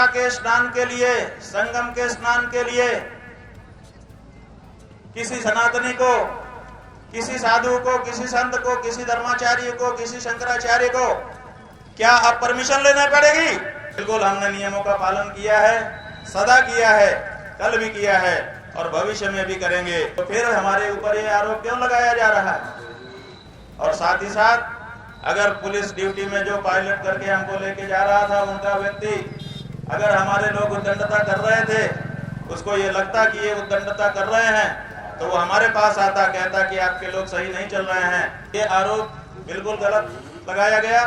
गंगा के स्नान के लिए, संगम के स्नान के लिए किसी सनातनी को, किसी साधु को, किसी संत को, किसी धर्माचार्य को, किसी शंकराचार्य को क्या अब परमिशन लेना पड़ेगी? बिल्कुल हमने नियमों का पालन किया है, सदा किया है, कल भी किया है और भविष्य में भी करेंगे। तो फिर हमारे ऊपर ये आरोप क्यों लगाया जा रहा है? और साथ ही साथ अगर पुलिस ड्यूटी में जो पायलट करके हमको लेके जा रहा था उनका व्यक्ति, अगर हमारे लोग उद्दंडता कर रहे थे, उसको ये लगता कि ये उद्दंडता कर रहे हैं, तो वो हमारे पास आता, कहता कि आपके लोग सही नहीं चल रहे हैं। ये आरोप बिल्कुल गलत लगाया गया,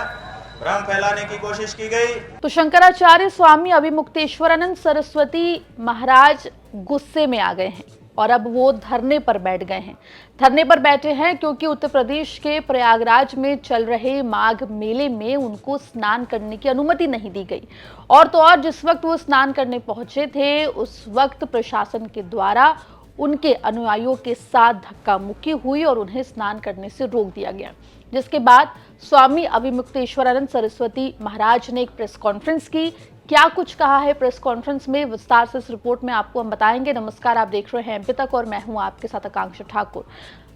भ्रम फैलाने की कोशिश की गई। तो शंकराचार्य स्वामी अभिमुक्तेश्वरानंद सरस्वती महाराज गुस्से में आ गए हैं और अब वो धरने पर बैठ गए हैं। धरने पर बैठे हैं क्योंकि उत्तर प्रदेश के प्रयागराज में चल रहे माघ मेले में उनको स्नान करने की अनुमति नहीं दी गई। और तो और जिस वक्त वो स्नान करने पहुंचे थे उस वक्त प्रशासन के द्वारा उनके अनुयायियों के साथ धक्का मुक्की हुई और उन्हें स्नान करने से रोक दिया गया, जिसके बाद स्वामी अभिमुक्तेश्वरानंद सरस्वती महाराज ने एक प्रेस कॉन्फ्रेंस की। क्या कुछ कहा है प्रेस कॉन्फ्रेंस में, विस्तार से इस रिपोर्ट में आपको हम बताएंगे। नमस्कार, आप देख रहे हैं एमपी तक और मैं हूं आपके साथ आकांक्षा ठाकुर।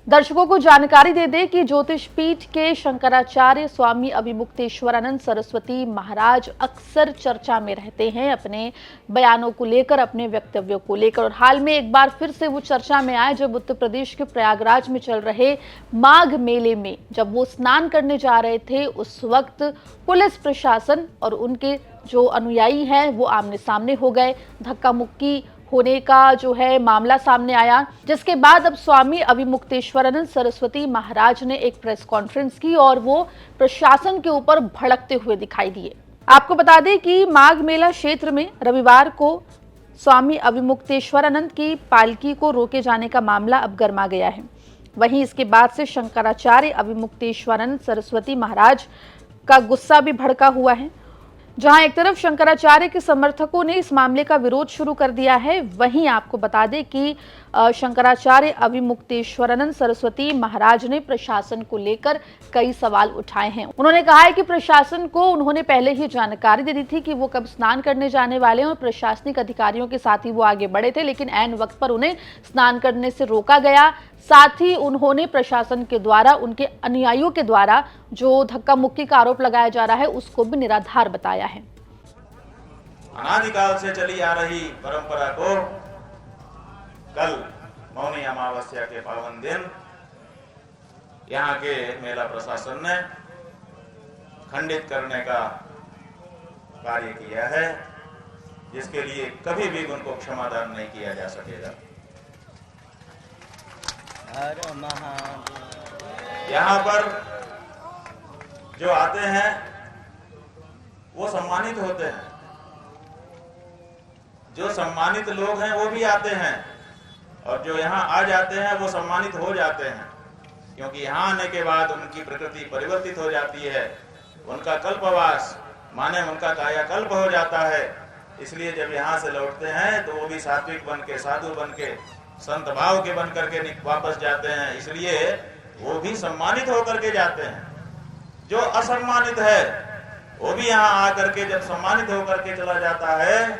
दर्शकों को जानकारी दे दें कि ज्योतिष पीठ के शंकराचार्य स्वामी अभिमुक्तेश्वरानंद सरस्वती महाराज अक्सर चर्चा में रहते हैं अपने बयानों को लेकर, अपने वक्तव्यों को लेकर। और हाल में एक बार फिर से वो चर्चा में आए जब उत्तर प्रदेश के प्रयागराज में चल रहे माघ मेले में जब वो स्नान करने जा रहे थे, उस वक्त पुलिस प्रशासन और उनके जो अनुयायी हैं वो आमने सामने हो गए। धक्का मुक्की होने का जो है मामला सामने आया, जिसके बाद अब स्वामी अभिमुक्तेश्वरानंद सरस्वती महाराज ने एक प्रेस कॉन्फ्रेंस की और वो प्रशासन के ऊपर भड़कते हुए दिखाई दिए। आपको बता दें कि माघ मेला क्षेत्र में रविवार को स्वामी अभिमुक्तेश्वरानंद की पालकी को रोके जाने का मामला अब गर्मा गया है। वहीं इसके बाद से शंकराचार्य अभिमुक्तेश्वरानंद सरस्वती महाराज का गुस्सा भी भड़का हुआ है। जहां एक तरफ शंकराचार्य के समर्थकों ने इस मामले का विरोध शुरू कर दिया है, वहीं आपको बता दें कि शंकराचार्य अभिमुक्तेश्वरानंद सरस्वती महाराज ने प्रशासन को लेकर कई सवाल उठाए हैं। उन्होंने कहा है कि प्रशासन को उन्होंने पहले ही जानकारी दे दी थी कि वो कब स्नान करने जाने वाले हैं और प्रशासनिक अधिकारियों के साथ ही वो आगे बढ़े थे, लेकिन ऐन वक्त पर उन्हें स्नान करने से रोका गया। साथ ही उन्होंने प्रशासन के द्वारा उनके अनुयायियों के द्वारा जो धक्का मुक्की का आरोप लगाया जा रहा है उसको भी निराधार बताया है। अनादिकाल से चली आ रही परंपरा को कल मौनी अमावस्या के पावन दिन यहाँ के मेला प्रशासन ने खंडित करने का कार्य किया है, जिसके लिए कभी भी उनको क्षमादान नहीं किया जा सकेगा। यहाँ पर जो आते हैं वो सम्मानित होते हैं, जो सम्मानित लोग हैं वो भी आते हैं और जो यहाँ आ जाते हैं वो सम्मानित हो जाते हैं, क्योंकि यहाँ आने के बाद उनकी प्रकृति परिवर्तित हो जाती है, उनका कल्पवास माने उनका कायाकल्प हो जाता है। इसलिए जब यहाँ से लौटते हैं तो वो भी सात्विक बन के, साधु बन के, संत भाव के बन करके वापस जाते हैं, इसलिए वो भी सम्मानित होकर के जाते हैं। जो असम्मानित है वो भी यहाँ आकर के जब सम्मानित होकर के चला जाता है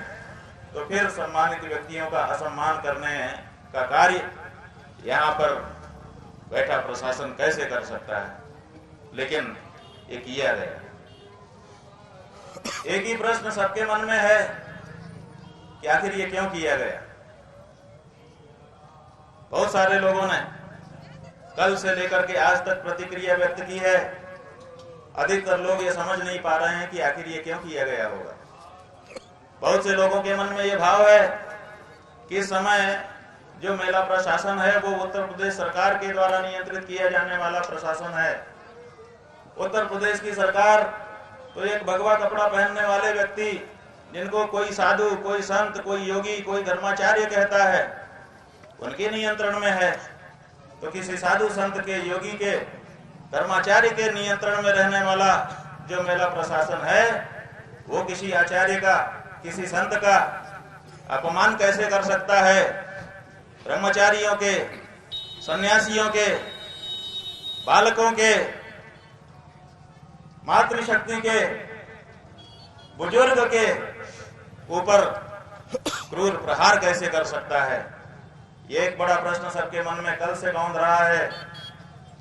तो फिर सम्मानित व्यक्तियों का असम्मान करने का कार्य यहाँ पर बैठा प्रशासन कैसे कर सकता है? लेकिन ये किया गया। एक ही प्रश्न सबके मन में है कि आखिर ये क्यों किया गया? बहुत सारे लोगों ने कल से लेकर के आज तक प्रतिक्रिया व्यक्त की है। अधिकतर लोग ये समझ नहीं पा रहे हैं कि आखिर ये क्यों किया गया होगा। बहुत से लोगों के मन में ये भाव है कि इस समय जो मेला प्रशासन है वो उत्तर प्रदेश सरकार के द्वारा नियंत्रित किया जाने वाला प्रशासन है। उत्तर प्रदेश की सरकार तो एक भगवा कपड़ा पहनने वाले व्यक्ति, जिनको कोई साधु, कोई संत, कोई योगी, कोई धर्माचार्य कहता है, उनके नियंत्रण में है। तो किसी साधु संत के, योगी के, धर्माचार्य के नियंत्रण में रहने वाला जो मेला प्रशासन है वो किसी आचार्य का, किसी संत का अपमान कैसे कर सकता है? ब्रह्मचारियों के, सन्यासियों के, बालकों के, मातृशक्ति के, बुजुर्ग के, ऊपर क्रूर प्रहार कैसे कर सकता है? ये एक बड़ा प्रश्न सबके मन में कल से गौंध रहा है,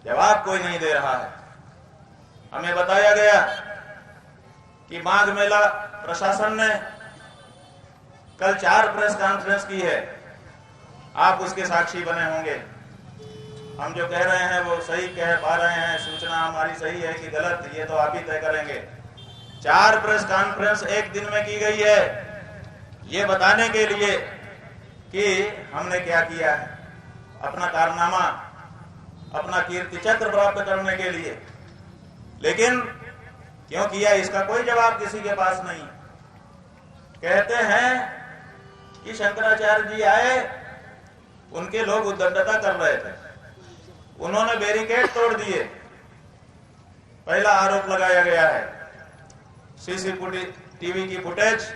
जवाब कोई नहीं दे रहा है। हमें बताया गया कि माघ मेला प्रशासन ने कल 4 प्रेस कॉन्फ्रेंस की है, आप उसके साक्षी बने होंगे। हम जो कह रहे हैं वो सही कह पा रहे हैं, सूचना हमारी सही है कि गलत, ये तो आप ही तय करेंगे। 4 प्रेस कॉन्फ्रेंस एक दिन में की गई है, ये बताने के लिए कि हमने क्या किया है, अपना कारनामा, अपना कीर्ति चक्र प्राप्त करने के लिए। लेकिन क्यों किया, इसका कोई जवाब किसी के पास नहीं। कहते हैं कि शंकराचार्य जी आए, उनके लोग उद्दंडता कर रहे थे, उन्होंने बैरिकेड तोड़ दिए, पहला आरोप लगाया गया है। सीसीटीवी की फुटेज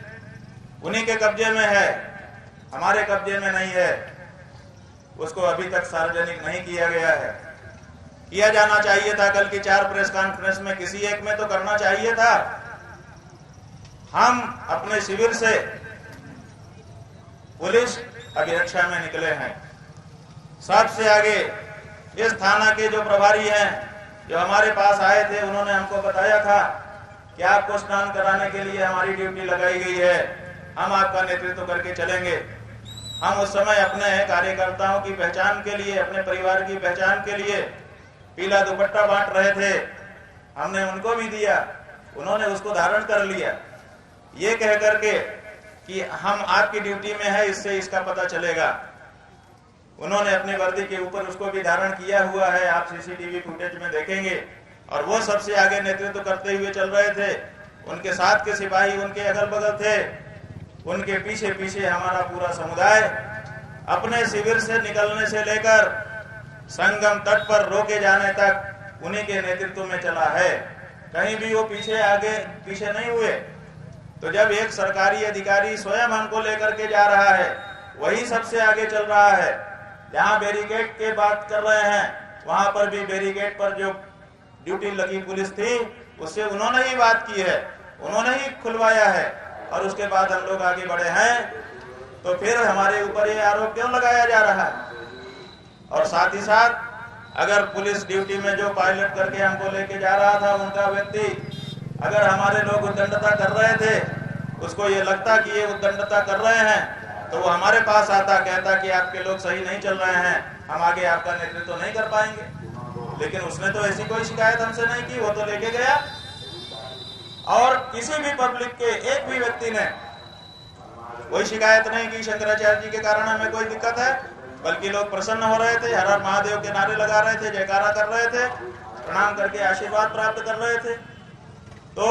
उन्हीं के कब्जे में है, हमारे कब्जे में नहीं है। उसको अभी तक सार्वजनिक नहीं किया गया है। किया जाना चाहिए था, कल की 4 प्रेस कॉन्फ्रेंस में किसी एक में तो करना चाहिए था। हम अपने शिविर से पुलिस अभिरक्षा में निकले हैं। सबसे आगे इस थाना के जो प्रभारी हैं, जो हमारे पास आए थे, उन्होंने हमको बताया था कि आपको स्नान कराने के लिए हमारी ड्यूटी लगाई गई है, हम आपका नेतृत्व करके चलेंगे। हम उस समय अपने कार्यकर्ताओं की पहचान के लिए, अपने परिवार की पहचान के लिए पीला दुपट्टा बांट रहे थे, हमने उनको भी दिया, उन्होंने उसको धारण कर लिया, ये कह करके कि हम आपकी ड्यूटी में है, इससे इसका पता चलेगा। उन्होंने अपनी वर्दी के ऊपर उसको भी धारण किया हुआ है, आप सीसीटीवी फुटेज में देखेंगे। और वो सबसे आगे नेतृत्व करते हुए चल रहे थे, उनके साथ के सिपाही उनके अगल बगल थे, उनके पीछे पीछे हमारा पूरा समुदाय अपने शिविर से निकलने से लेकर संगम तट पर रोके जाने तक उन्हीं के नेतृत्व में चला है। कहीं भी वो पीछे आगे पीछे नहीं हुए। तो जब एक सरकारी अधिकारी स्वयं हमको लेकर के जा रहा है, वही सबसे आगे चल रहा है। जहां बैरिकेड के बात कर रहे हैं, वहां पर भी बैरिकेड पर जो ड्यूटी लगी पुलिस थी, उससे उन्होंने ही बात की है, उन्होंने ही खुलवाया है, और उसके बाद हम लोग आगे बढ़े हैं। तो फिर हमारे ऊपर ये आरोप क्यों लगाया जा रहा है? और साथ ही साथ अगर पुलिस ड्यूटी में जो पायलट करके हमको लेके जा रहा था, उनका व्यक्ति, अगर हमारे लोग उद्दंडता कर रहे थे, उसको ये लगता कि ये उद्दंडता कर रहे हैं, तो वो हमारे पास आता, कहता कि आपके लोग सही नहीं चल रहे हैं, हम आगे आपका नेतृत्व नहीं कर पाएंगे। लेकिन उसने तो ऐसी कोई शिकायत हमसे नहीं की, वो तो लेके गया। और किसी भी पब्लिक के एक भी व्यक्ति ने कोई शिकायत नहीं की शंकराचार्य जी के कारण हमें कोई दिक्कत है, बल्कि लोग प्रसन्न हो रहे थे, हर हर महादेव के नारे लगा रहे थे, जयकारा कर रहे थे, प्रणाम करके आशीर्वाद प्राप्त कर रहे थे। तो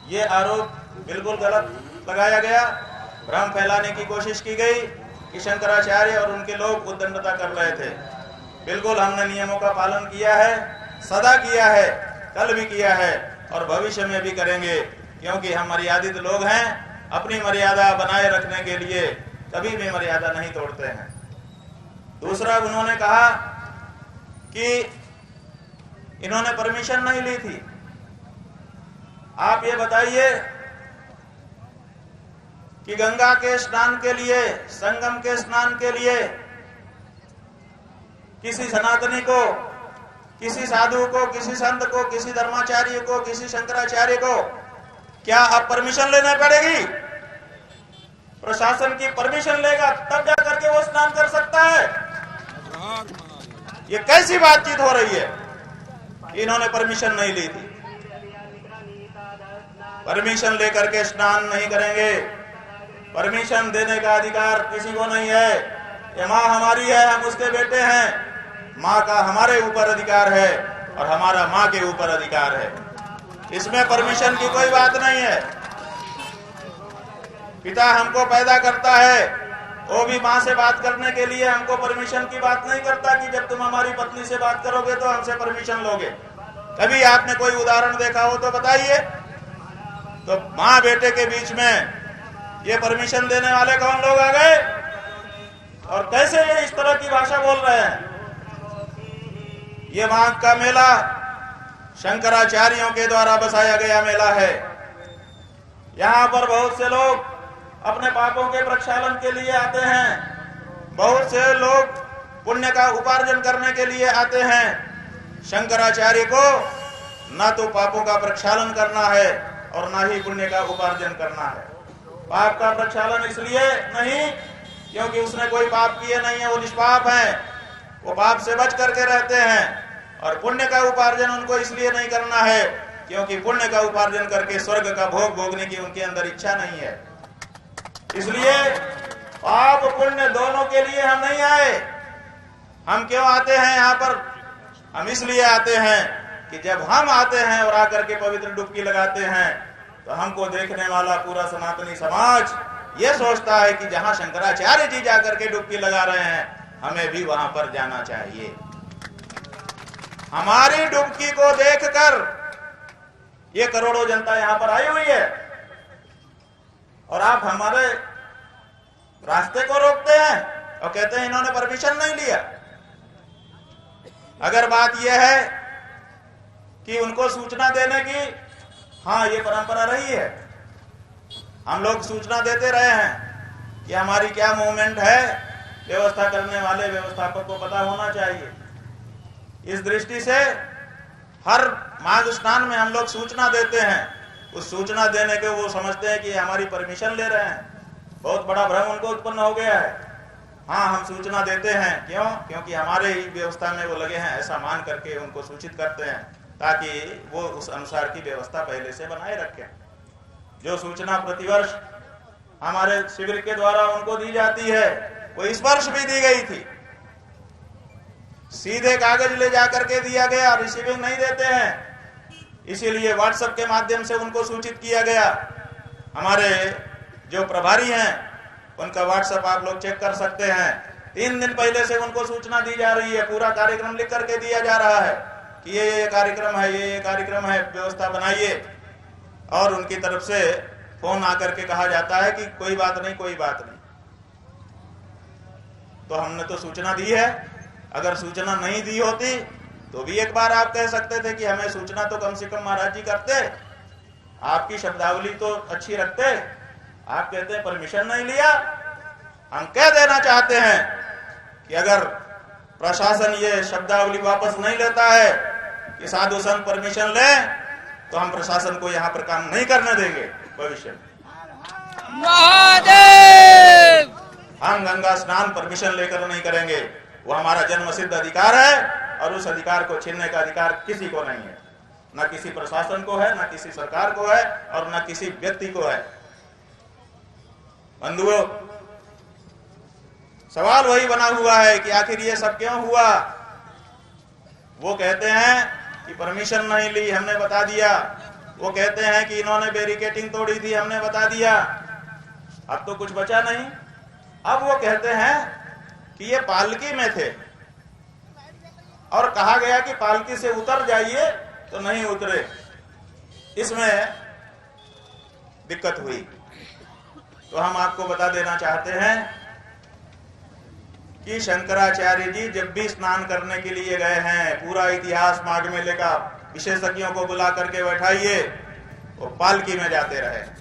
ये आरोप बिल्कुल गलत लगाया गया, भ्रम फैलाने की कोशिश की गई कि शंकराचार्य और उनके लोग उद्दंडता कर रहे थे। बिल्कुल हमने नियमों का पालन किया है, सदा किया है, कल भी किया है और भविष्य में भी करेंगे, क्योंकि हम मर्यादित लोग हैं। अपनी मर्यादा बनाए रखने के लिए कभी भी मर्यादा नहीं तोड़ते हैं। दूसरा, उन्होंने कहा कि इन्होंने परमिशन नहीं ली थी। आप ये बताइए कि गंगा के स्नान के लिए, संगम के स्नान के लिए किसी सनातनी को, किसी साधु को, किसी संत को, किसी धर्माचार्य को, किसी शंकराचार्य को क्या अब परमिशन लेना पड़ेगी? प्रशासन की परमिशन लेगा तब जाकर के वो स्नान कर सकता है। ये कैसी बातचीत हो रही है? इन्होंने परमिशन नहीं ली थी। परमिशन लेकर के स्नान नहीं करेंगे। परमिशन देने का अधिकार किसी को नहीं है। ये माँ हमारी है, हम उसके बेटे हैं। माँ का हमारे ऊपर अधिकार है और हमारा माँ के ऊपर अधिकार है। इसमें परमिशन की कोई बात नहीं है। पिता हमको पैदा करता है, वो भी माँ से बात करने के लिए हमको परमिशन की बात नहीं करता कि जब तुम हमारी पत्नी से बात करोगे तो हमसे परमिशन लोगे। कभी आपने कोई उदाहरण देखा हो तो बताइए। तो माँ बेटे के बीच में ये परमिशन देने वाले कौन लोग आ गए? और कैसे ये इस तरह की भाषा बोल रहे हैं? ये माघ का मेला शंकराचार्यों के द्वारा बसाया गया मेला है। यहाँ पर बहुत से लोग अपने पापों के प्रक्षालन के लिए आते हैं, बहुत से लोग पुण्य का उपार्जन करने के लिए आते हैं। शंकराचार्य को ना तो पापों का प्रक्षालन करना है और ना ही पुण्य का उपार्जन करना है। पाप का प्रक्षालन इसलिए नहीं क्योंकि उसने कोई पाप किए नहीं है, वो निष्पाप है, वो पाप से बच करके रहते हैं। और पुण्य का उपार्जन उनको इसलिए नहीं करना है क्योंकि पुण्य का उपार्जन करके स्वर्ग का भोग भोगने की उनके अंदर इच्छा नहीं है। इसलिए पाप पुण्य दोनों के लिए हम नहीं आए। हम क्यों आते हैं यहाँ पर? हम इसलिए आते हैं कि जब हम आते हैं और आकर के पवित्र डुबकी लगाते हैं तो हमको देखने वाला पूरा सनातनी समाज ये सोचता है कि जहां शंकराचार्य जी जाकर के डुबकी लगा रहे हैं, हमें भी वहां पर जाना चाहिए। हमारी डुबकी को देखकर ये करोड़ों जनता यहां पर आई हुई है और आप हमारे रास्ते को रोकते हैं और कहते हैं इन्होंने परमिशन नहीं लिया। अगर बात यह है कि उनको सूचना देने की, हाँ ये परंपरा रही है, हम लोग सूचना देते रहे हैं कि हमारी क्या मूवमेंट है, व्यवस्था करने वाले व्यवस्थापक को पता होना चाहिए। इस दृष्टि से हर माघ स्नान में हम लोग सूचना देते हैं। उस सूचना देने के वो समझते हैं कि हमारी परमिशन ले रहे हैं। बहुत बड़ा भ्रम उनको उत्पन्न हो गया है। हाँ, हम सूचना देते हैं, क्यों? क्योंकि हमारे ही व्यवस्था में वो लगे हैं, ऐसा मान करके उनको सूचित करते हैं ताकि वो उस अनुसार की व्यवस्था पहले से बनाए रखें। जो सूचना प्रतिवर्ष हमारे शिविर के द्वारा उनको दी जाती है वो इस वर्ष भी दी गई थी। सीधे कागज ले जाकर के दिया गया, रिसीविंग नहीं देते हैं, इसीलिए व्हाट्सएप के माध्यम से उनको सूचित किया गया। हमारे जो प्रभारी हैं उनका व्हाट्सएप आप लोग चेक कर सकते हैं। 3 दिन पहले से उनको सूचना दी जा रही है, पूरा कार्यक्रम लिख करके दिया जा रहा है कि ये कार्यक्रम है, ये कार्यक्रम है, व्यवस्था बनाइए। और उनकी तरफ से फोन आकर के कहा जाता है कि कोई बात नहीं, कोई बात नहीं। तो हमने तो सूचना दी है। अगर सूचना नहीं दी होती तो भी एक बार आप कह सकते थे कि हमें सूचना तो कम से कम महाराज जी करते, आपकी शब्दावली तो अच्छी रखते। आप कहते हैं परमिशन नहीं लिया। हम कह देना चाहते हैं कि अगर प्रशासन ये शब्दावली वापस नहीं लेता है कि साधु संत परमिशन ले, तो हम प्रशासन को यहाँ पर काम नहीं करने देंगे भविष्य में। हम गंगा स्नान परमिशन लेकर नहीं करेंगे। वो हमारा जन्म सिद्ध अधिकार है और उस अधिकार को छीनने का अधिकार किसी को नहीं है, न किसी प्रशासन को है, न किसी सरकार को है और न किसी व्यक्ति को है। बंधुओं, सवाल वही बना हुआ है कि आखिर ये सब क्यों हुआ। वो कहते हैं कि परमिशन नहीं ली, हमने बता दिया। वो कहते हैं कि इन्होंने बैरिकेडिंग तोड़ी थी, हमने बता दिया। अब तो कुछ बचा नहीं। अब वो कहते हैं कि ये पालकी में थे और कहा गया कि पालकी से उतर जाइए, तो नहीं उतरे। इसमें दिक्कत हुई। तो हम आपको बता देना चाहते हैं कि शंकराचार्य जी जब भी स्नान करने के लिए गए हैं, पूरा इतिहास माघ मेले का विशेषज्ञों को बुला करके बैठाइए, वो पालकी में जाते रहे।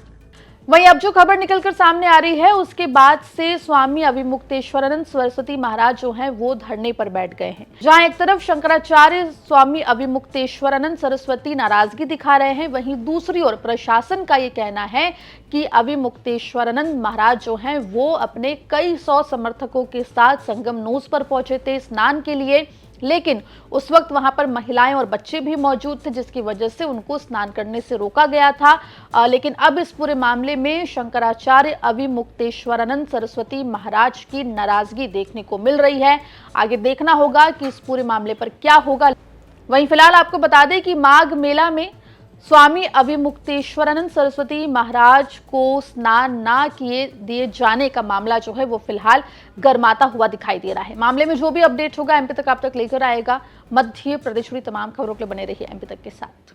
वहीं अब जो खबर निकलकर सामने आ रही है उसके बाद से स्वामी अविमुक्तेश्वरानंद सरस्वती महाराज जो हैं वो धरने पर बैठ गए हैं। जहां एक तरफ शंकराचार्य स्वामी अविमुक्तेश्वरानंद सरस्वती नाराजगी दिखा रहे हैं, वहीं दूसरी ओर प्रशासन का ये कहना है कि अविमुक्तेश्वरानंद महाराज जो हैं वो अपने कई 100 समर्थकों के साथ संगम नोस पर पहुंचे थे स्नान के लिए, लेकिन उस वक्त वहां पर महिलाएं और बच्चे भी मौजूद थे जिसकी वजह से उनको स्नान करने से रोका गया था। लेकिन अब इस पूरे मामले में शंकराचार्य अविमुक्तेश्वरानंद सरस्वती महाराज की नाराजगी देखने को मिल रही है। आगे देखना होगा कि इस पूरे मामले पर क्या होगा। वहीं फिलहाल आपको बता दें कि माघ मेला में स्वामी अविमुक्तेश्वरानंद सरस्वती महाराज को स्नान ना दिए जाने का मामला जो है वो फिलहाल गर्माता हुआ दिखाई दे रहा है। मामले में जो भी अपडेट होगा एमपी तक आप तक लेकर आएगा। मध्य प्रदेश की तमाम खबरों के लिए बने रहिए एमपी तक के साथ।